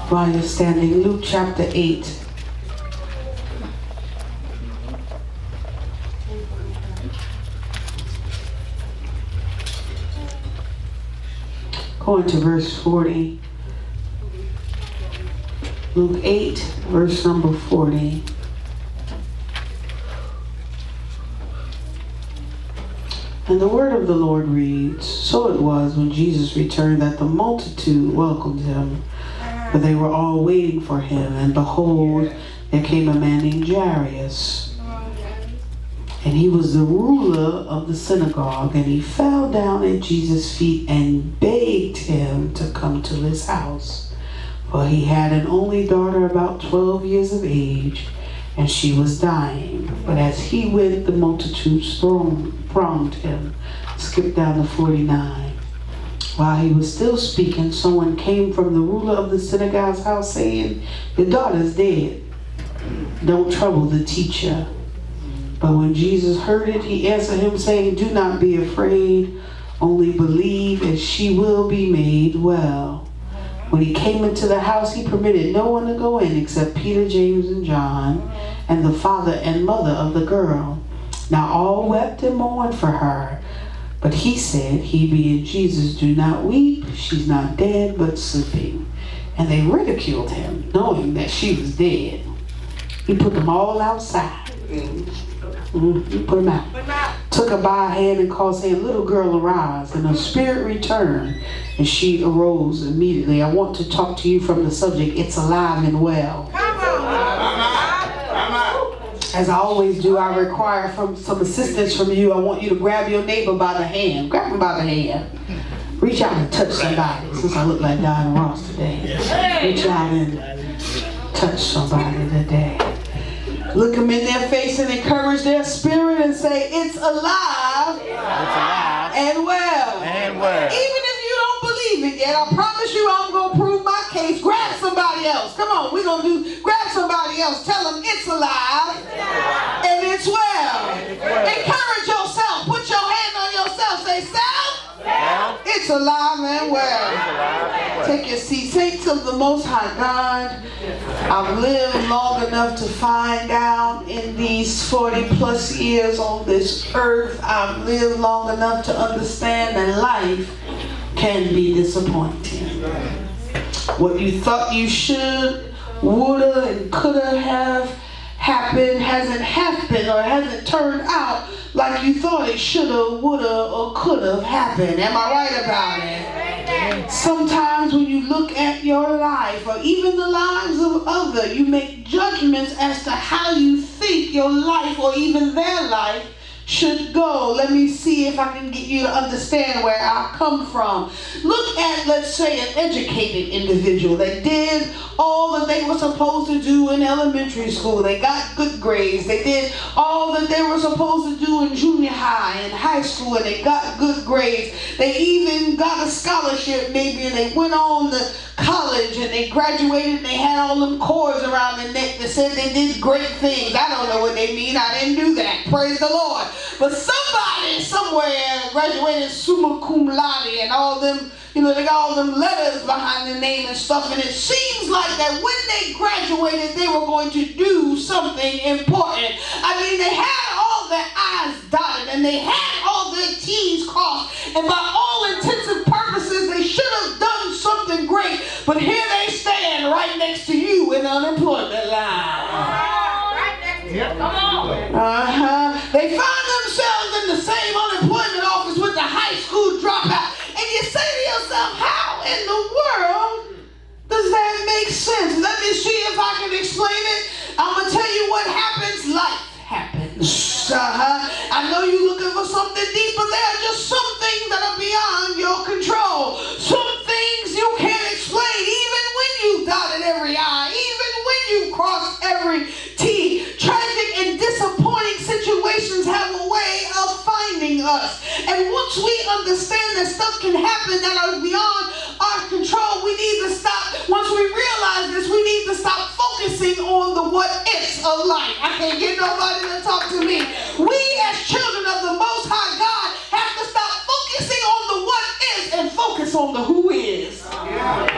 While you're standing, Luke chapter 8. Going to verse 40. Luke 8, verse number 40. And the word of the Lord reads, So it was when Jesus returned that the multitude welcomed him, for they were all waiting for him. And behold, there came a man named Jairus, and he was the ruler of the synagogue, and he fell down at Jesus' feet and begged him to come to his house. For he had an only daughter about 12 years of age, and she was dying. But as he went, the multitude thronged him. Skip down to 49. While he was still speaking, someone came from the ruler of the synagogue's house saying, Your daughter's dead. Don't trouble the teacher. But when Jesus heard it, he answered him, saying, Do not be afraid, only believe, and she will be made well. When he came into the house, he permitted no one to go in except Peter, James, and John, and the father and mother of the girl. Now all wept and mourned for her. But he said, he being Jesus, Do not weep, she's not dead, but sleeping. And they ridiculed him, knowing that she was dead. He put them all outside. He put them out. Took her by her hand and called, saying, Little girl, arise. And her spirit returned, and she arose immediately. I want to talk to you from the subject, It's alive and well. As I always do, I require some assistance from you. I want you to grab your neighbor by the hand. Grab him by the hand. Reach out and touch somebody. Since I look like Diana Ross today. Reach out and touch somebody today. Look them in their face and encourage their spirit and say, It's alive, and well. Even if you don't believe it yet, I promise you I'm going to prove my case. Grab somebody else. Come on, we're going to grab somebody else. Tell them it's alive, and it's well. Encourage yourself. Put your hand on yourself. Say, self, it's alive and well. Take your seat. Saints of the Most High God, I've lived long enough to find out in these 40 plus years on this earth, I've lived long enough to understand that life can be disappointing. What you thought you should, woulda, and coulda have happened hasn't happened or hasn't turned out like you thought it shoulda, woulda, or coulda have happened. Am I right about it? Sometimes when you look at your life or even the lives of others, you make judgments as to how you think your life or even their life should go. Let me see if I can get you to understand where I come from. Look at, let's say, an educated individual. They did all that they were supposed to do in elementary school. They got good grades. They did all that they were supposed to do in junior high and high school, and they got good grades. They even got a scholarship maybe, and they went on to college, and they graduated, and they had all them cords around their neck that said they did great things. I don't know what they mean. I didn't do that. Praise the Lord. But somebody somewhere graduated summa cum laude and all them, they got all them letters behind their name and stuff. And it seems like that when they graduated, they were going to do something important. I mean, they had all their I's dotted and they had all their T's crossed. And by all intents and purposes, they should have done something great. But here they stand right next to you in the unemployment line. Yep. Come on. They find themselves in the same unemployment office with the high school dropout. And you say to yourself, how in the world does that make sense? Let me see if I can explain it. I'm going to tell you what happens. Life happens. I know you're looking for something deep, but there are just some things that are beyond your control. Some things you can't explain, even when you've dotted every I, even when you've crossed every T. Tragic and disappointing situations have a way of finding us. And once we understand that stuff can happen that are beyond our control, we need to stop. Once we realize this, we need to stop focusing on the what ifs of life. I can't get nobody to talk to me. We as children of the Most High God have to stop focusing on the what ifs and focus on the who is. Yeah.